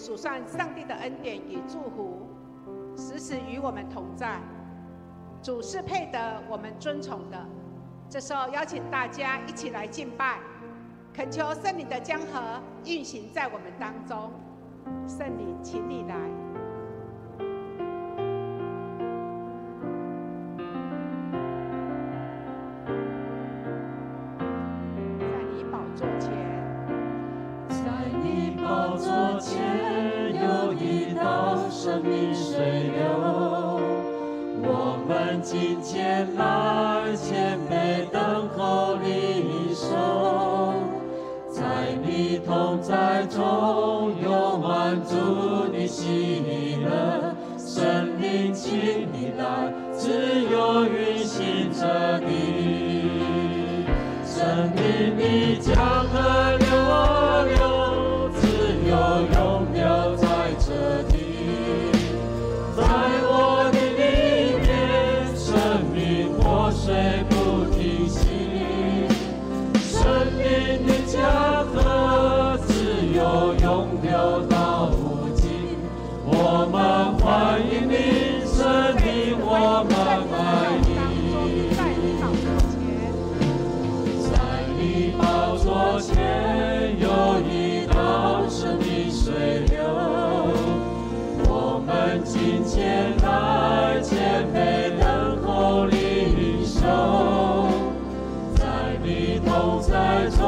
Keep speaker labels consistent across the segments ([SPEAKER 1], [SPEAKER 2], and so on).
[SPEAKER 1] 数算上帝的恩典与祝福，时时与我们同在。主是配得我们尊崇的。这时候邀请大家一起来敬拜，恳求圣灵的江河运行在我们当中。圣灵，请你来。在你宝座前，
[SPEAKER 2] 在你宝座前有一道生命水流，我们今天来谦卑等候领受，在你同在中有满足的喜乐，圣灵请你来，自由运行着你，生命的江河流啊流，自由永流在这里，在我的里面，生命活水不停息，生命的江河自由永流到无尽。我们欢迎你，生命，我们爱你。在你宝座前有一道生命水流，我们今天来谦卑等候领受，在你同在中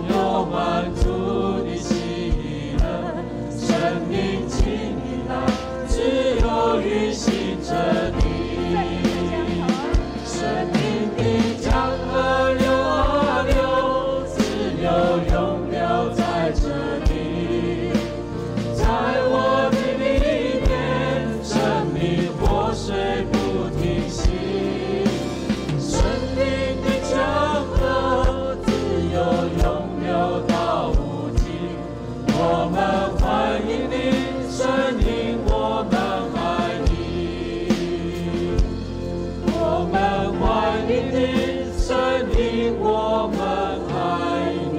[SPEAKER 2] 有满足的喜乐，生命请你来，自由运行着你，生命的江河流啊流，自由永流在这里，在我的里面，生命活水不停息，生命的江河自由永流到无尽。我们欢迎你，生命，我们爱你。我们欢迎你，生命，我们爱你。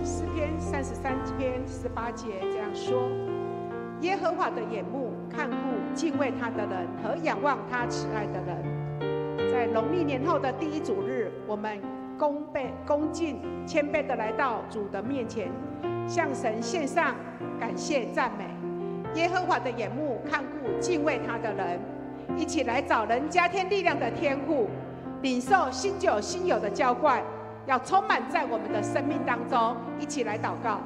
[SPEAKER 1] 诗篇33篇18节这样说：耶和华的眼目看顾敬畏他的人和仰望他慈爱的人。在农历年后的第一主日，我们恭敬谦卑的来到主的面前，向神献上感谢赞美。耶和华的眼目看顾敬畏他的人，一起来找人加添力量的天父，领受新酒新有的浇灌，要充满在我们的生命当中。一起来祷告。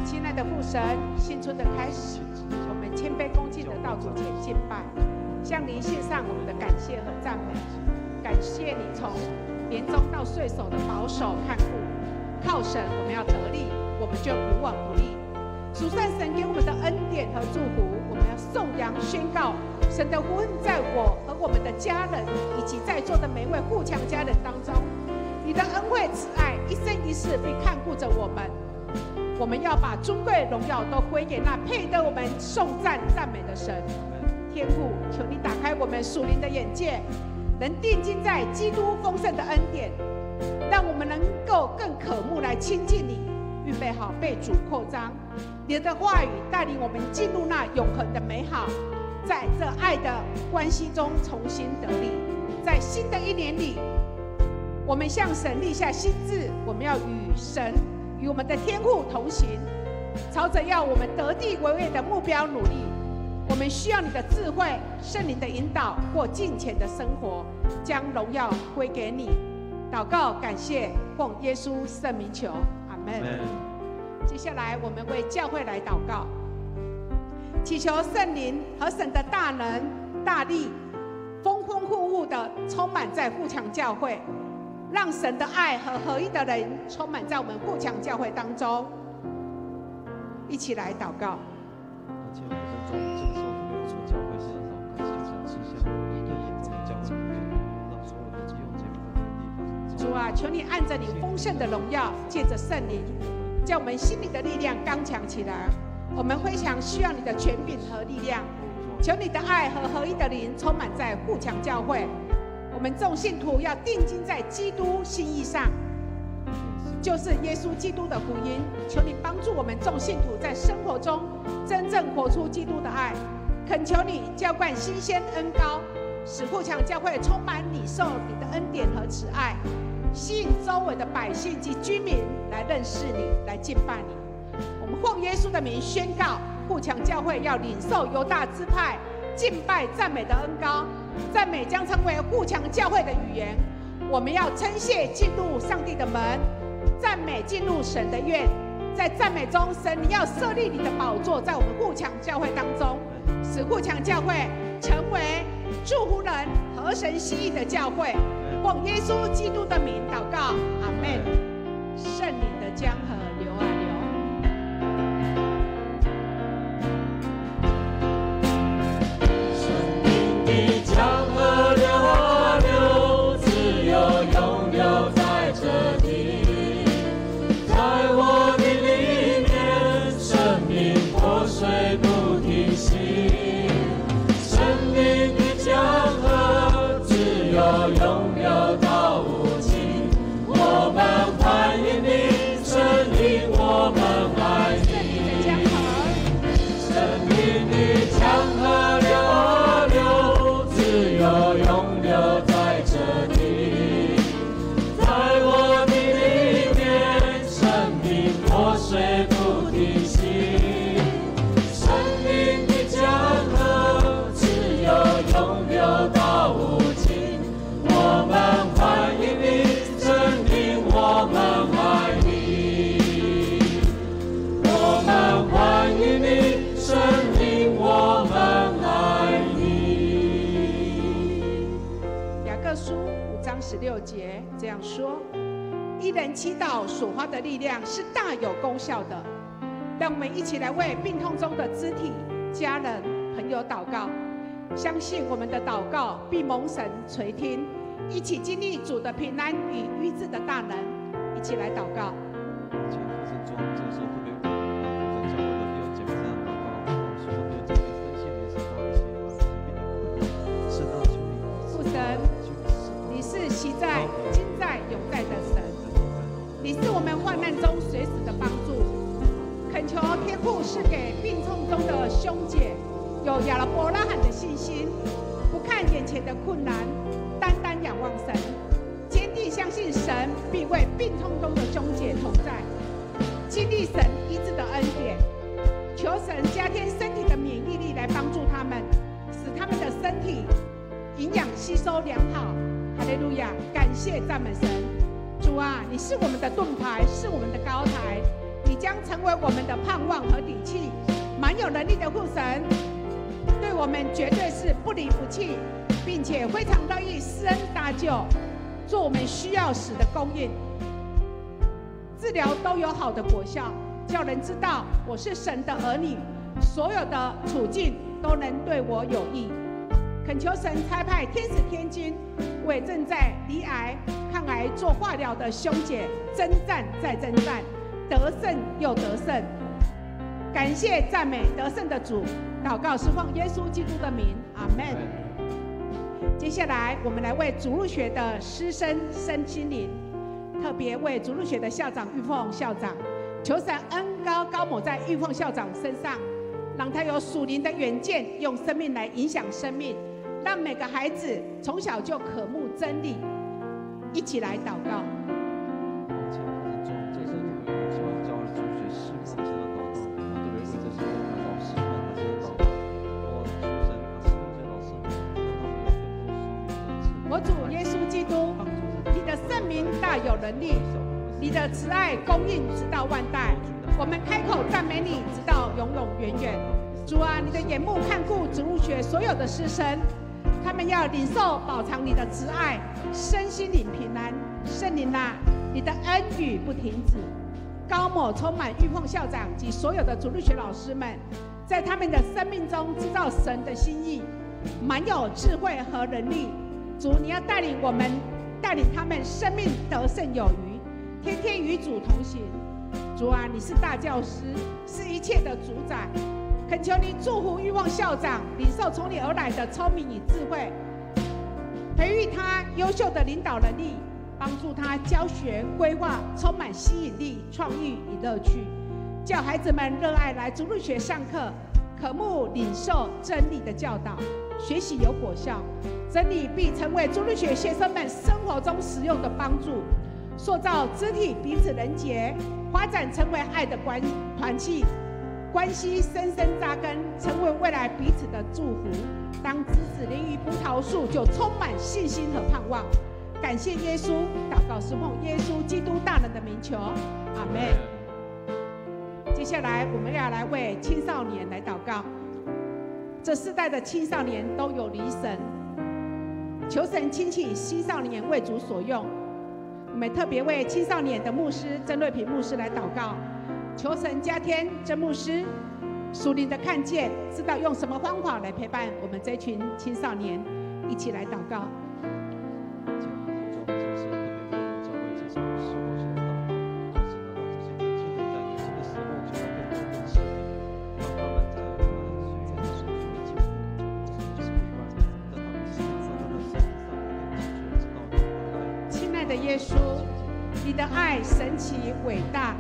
[SPEAKER 1] 亲爱的父神，新春的开始，我们谦卑恭敬的到主前敬拜，向您献上我们的感谢和赞美。感谢你从年终到岁首的保守看顾，靠神我们要得力，我们就无往不利。数算神给我们的恩典和祝福，我们要颂扬宣告神的福恩在我和我们的家人以及在座的每位互强家人当中。你的恩惠慈爱一生一世必看顾着我们。我们要把尊贵荣耀都归给那配得我们颂赞赞美的神。天父，求你打开我们属灵的眼界，能定睛在基督丰盛的恩典，让我们能够更渴慕来亲近你，预备好被主扩张。你的话语带领我们进入那永恒的美好，在这爱的关系中重新得力。在新的一年里，我们向神立下心志，我们要与神与我们的天父同行，朝着要我们得地为业的目标努力。我们需要你的智慧，圣灵的引导，过敬虔的生活，将荣耀归给你。祷告感谢，奉耶稣圣名求，阿们。接下来我们为教会来祷告，祈求圣灵和神的大能大力丰丰富富的充满在富强教会，让神的爱和合一的人充满在我们富强教会当中。一起来祷告。主啊，求你按着你丰盛的荣耀，借着圣灵，叫我们心里的力量刚强起来。我们非常需要你的权柄和力量，求你的爱和合一的灵充满在富强教会。我们众信徒要定睛在基督心意上，就是耶稣基督的福音。求你帮助我们众信徒在生活中真正活出基督的爱。恳求你浇灌新鲜恩膏，使富强教会充满你受你的恩典和慈爱，吸引周围的百姓及居民来认识你，来敬拜你。我们奉耶稣的名宣告，富强教会要领受犹大支派敬拜赞美的恩膏，赞美将成为富强教会的语言。我们要称谢进入上帝的门，赞美进入神的院。在赞美中，神你要设立你的宝座在我们富强教会当中，使富强教会成为祝福人、合神心意的教会。奉耶稣基督的名祷告，阿们。圣灵的江河流啊流。16节这样说：一人祈祷所花的力量是大有功效的。让我们一起来为病痛中的肢体、家人、朋友祷告，相信我们的祷告必蒙神垂听，一起经历主的平安与医治的大能。一起来祷告。父神，你是昔在、今在、永在的神，你是我们患难中随时的帮助。恳求天父赐给病痛中的兄姐有亚伯拉罕的信心，不看眼前的困难，单单仰望神，坚定相信神必为病痛中的兄姐同在，经历神医治的恩典。求神加添身体的免疫力来帮助他们，使他们的身体营养吸收良好。哈利路亚！感谢赞美神。主啊，你是我们的盾牌，是我们的高台，你将成为我们的盼望和底气。满有能力的父神，对我们绝对是不离不弃，并且非常乐意施恩搭救，做我们需要时的供应。治疗都有好的果效，叫人知道我是神的儿女，所有的处境都能对我有益。恳求神差派天使天军，为正在罹癌、抗癌做化疗的兄姐征战再征战，得胜又得胜。感谢赞美得胜的主，祷告是奉耶稣基督的名，阿们。接下来我们来为主日学的师生身心灵，特别为主日学的校长玉凤校长，求神恩膏高抹在玉凤校长身上，让他有属灵的远见，用生命来影响生命，让每个孩子从小就渴慕真理。一起来祷告。我主耶稣基督，你的圣名大有能力，你的慈爱供应直到万代。我们开口赞美你，直到永永远远。主啊，你的眼目看顾主日学所有的师生，他们要领受饱尝你的慈爱，身心灵平安。圣灵啊，你的恩雨不停止，高抹充满玉凤校长及所有的主日学老师们，在他们的生命中知道神的心意，满有智慧和能力。主，你要带领我们，带领他们生命得胜有余，天天与主同行。主啊，你是大教师，是一切的主宰。恳求你祝福欲望校长，领受从你而来的聪明与智慧，培育他优秀的领导能力，帮助他教学规划充满吸引力、创意与乐趣，叫孩子们热爱来主日学上课，渴慕领受真理的教导，学习有果效。真理必成为主日学学生们生活中实用的帮助，塑造肢体彼此连结，发展成为爱的团契，关系深深扎根，成为未来彼此的祝福。当枝子连于葡萄树，就充满信心和盼望。感谢耶稣，祷告是奉耶稣基督大能的名求，阿们。接下来我们要来为青少年来祷告。这世代的青少年都有离神，求神兴起青少年为主所用。我们特别为青少年的牧师曾瑞平牧师来祷告，求神加添曾牧师属灵的看见，知道用什么方法来陪伴我们这群青少年，一起来祷告。耶稣，你的爱神奇伟大，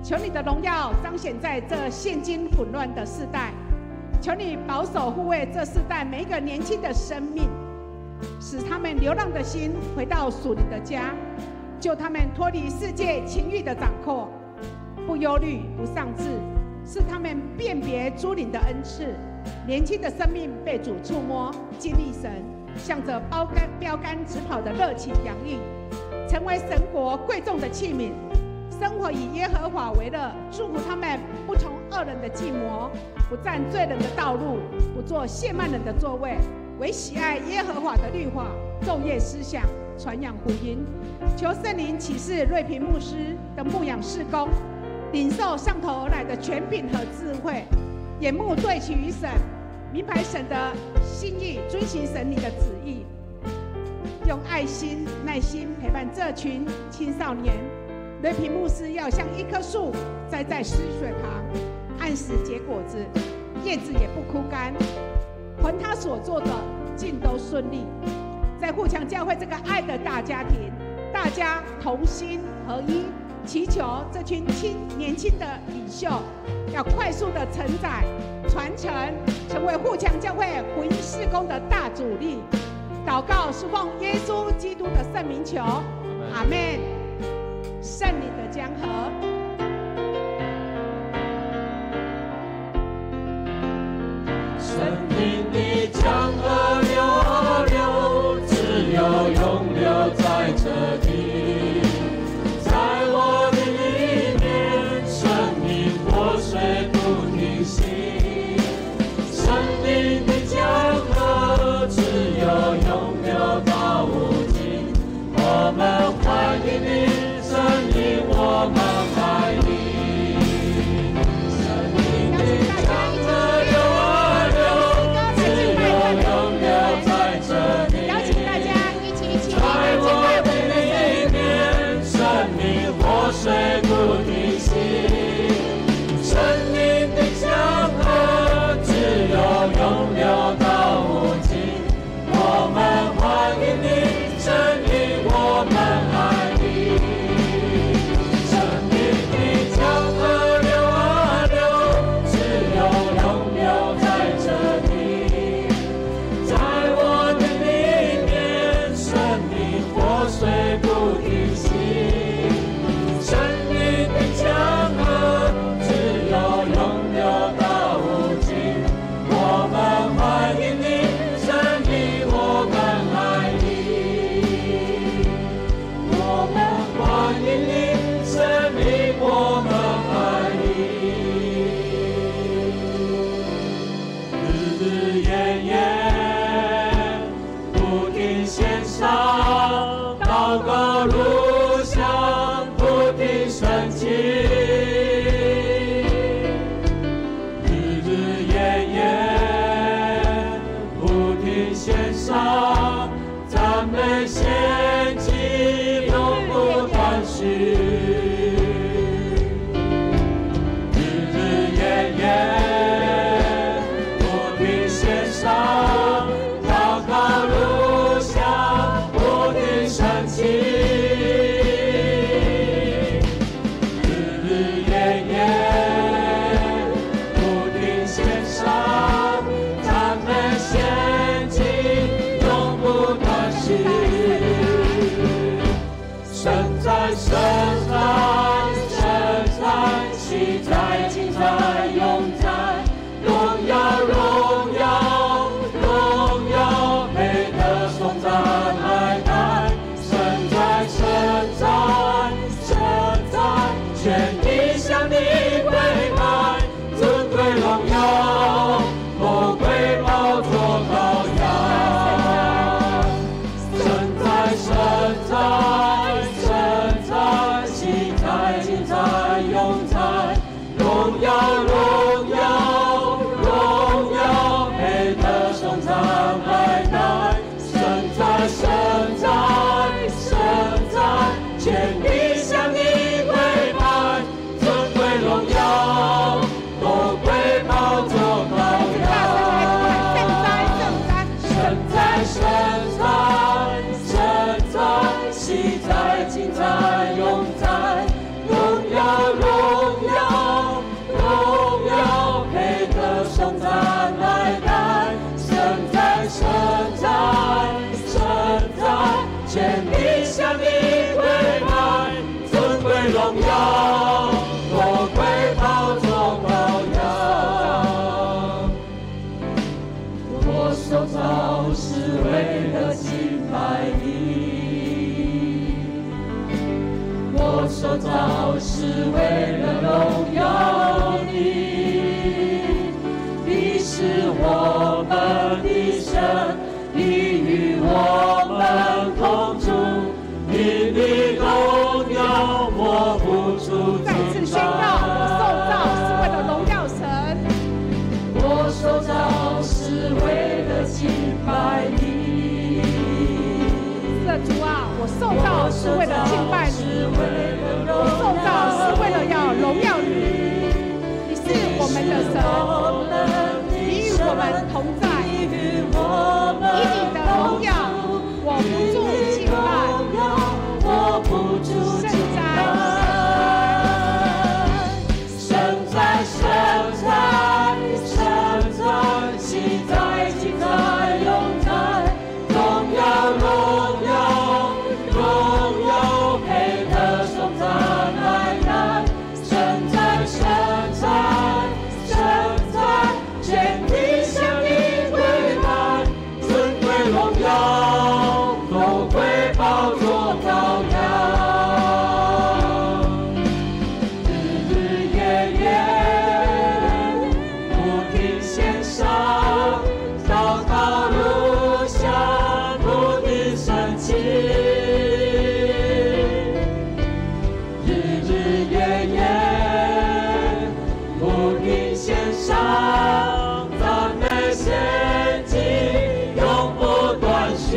[SPEAKER 1] 求你的荣耀彰显在这现今混乱的世代，求你保守护卫这世代每一个年轻的生命，使他们流浪的心回到属灵的家，救他们脱离世界情欲的掌控，不忧虑不丧志，是他们辨别诸灵的恩赐。年轻的生命被主触摸，经历神，向着标杆直跑的热情洋溢，成为神国贵重的器皿，生活以耶和华为乐。祝福他们不从恶人的计谋，不占罪人的道路，不做亵慢人的座位，唯喜爱耶和华的律法，昼夜思想，传扬福音。求圣灵启示瑞平牧师的牧养事工，领受上头而来的权柄和智慧，眼目对齐于神，明白神的心意，遵行神你的旨意，用爱心耐心陪伴这群青少年。瑞平牧师要像一棵树栽在溪水旁，按时结果子，叶子也不枯干，凡他所做的尽都顺利。在富强教会这个爱的大家庭，大家同心合一，祈求这群年轻的领袖要快速的承载传承，成为富强教会福音事工的大主力。祷告是奉耶稣基督的圣名求，阿们。圣灵的江河，
[SPEAKER 2] 生命的江河流啊流，只有永留在这地。在我的里面，生命活水不停息。生命的江河只有永流到无尽。我们欢迎你，生命我们爱你。生命的江河流啊流，只有永留在这里。
[SPEAKER 1] 邀请大家一起
[SPEAKER 2] 在我的里面，生命活水不停息。生命的江河只有永流到无尽。我们欢迎你，生命我们爱你。生命的江河流啊流，只有永留在这里。在我的里面，生命活水不停息。生命的江河只有永流到无尽。我们欢迎你，生命我们爱你。我们欢迎你，生命我们爱你。日日夜夜不停献上，祷告路上不停升起。日日夜夜不停献上，赞美献祭永不断续。日日夜夜在神在，神在，喜在，今在，永在，荣耀，荣耀，荣耀，配得颂赞来来，神在，神在，神在，全地向你跪拜，尊贵荣耀，多归宝座羔羊。我受造是为了敬拜你，我受造是为了荣耀你。你是我们的神，你与我们同住，你的荣耀我不住。
[SPEAKER 1] 再次宣告，我受造是为了荣耀神，
[SPEAKER 2] 我受造是为了敬拜你。
[SPEAKER 1] 是的，主啊，我受造是为了敬拜你，我受造是为了要荣耀你。你是我们的神，你与我们同在，以你的荣耀，我不住敬拜，
[SPEAKER 2] 我不住敬拜。神在，神在，神在，喜在，今在，永在，荣耀，荣耀，荣耀，配得颂赞来来。神在，神在，神在，全地向你跪拜，尊贵荣耀，都归宝座羔羊。日日夜夜不停献上，祷告如香，不停升起。日日夜夜不停献上，赞美献祭，永不断续。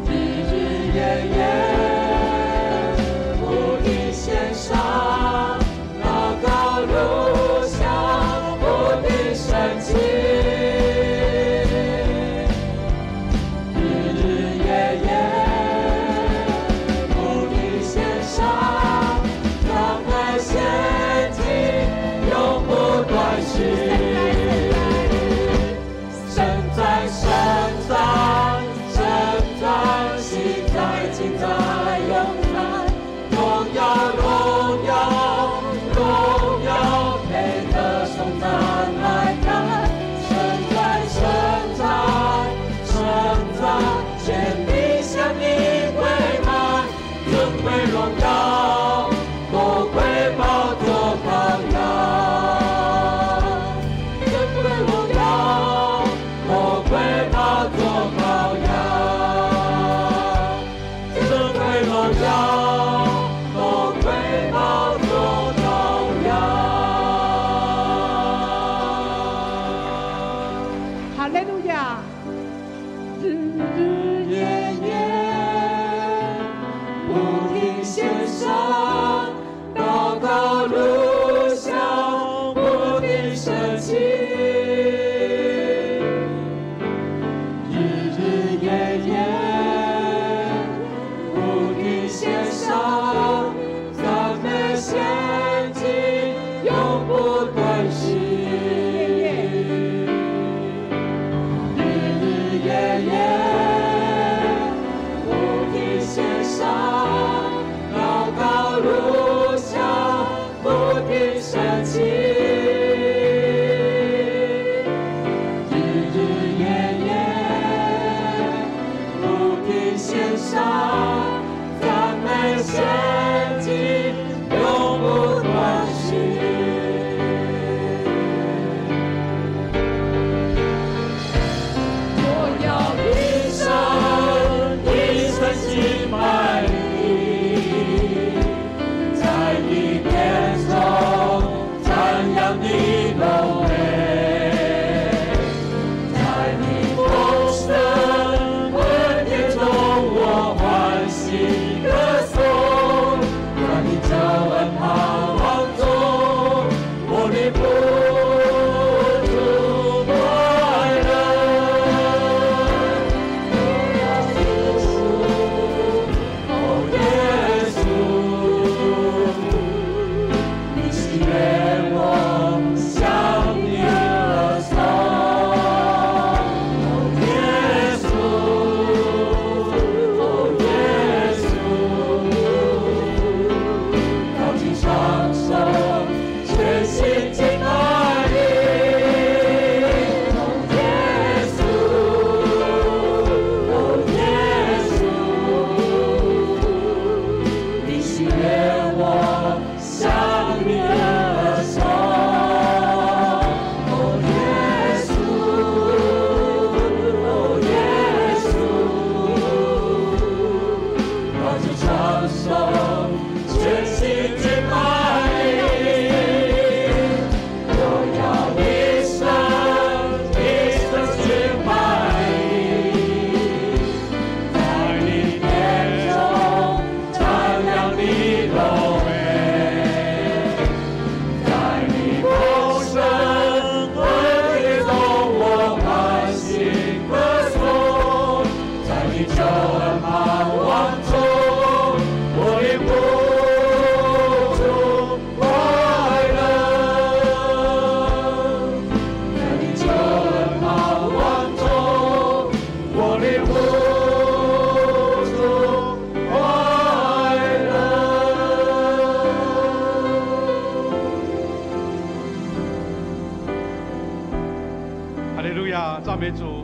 [SPEAKER 2] 日日夜夜不停献上，祷告如香，不停升起。日日夜夜不停献上，赞美献祭，永不断续。神在，神在，神在，喜在，今在，永在，荣耀，荣耀，荣耀，配得颂赞来来。神在，神在，神在，全地向你跪拜，尊贵荣耀，多归宝座羔羊。尊贵荣耀，多归宝座羔羊。尊贵荣耀，多归宝座羔羊。
[SPEAKER 1] 哈利路亚！
[SPEAKER 2] 日日夜夜不停献上，祷告如香，不停升起。日日夜夜不停献上，赞美献祭，永不断续。日日夜夜不停献上，祷告如香，不停升起。日日夜夜不停献上，赞美献祭，永不断续。我要一生一生敬拜你，在你殿中赞扬你荣美，在你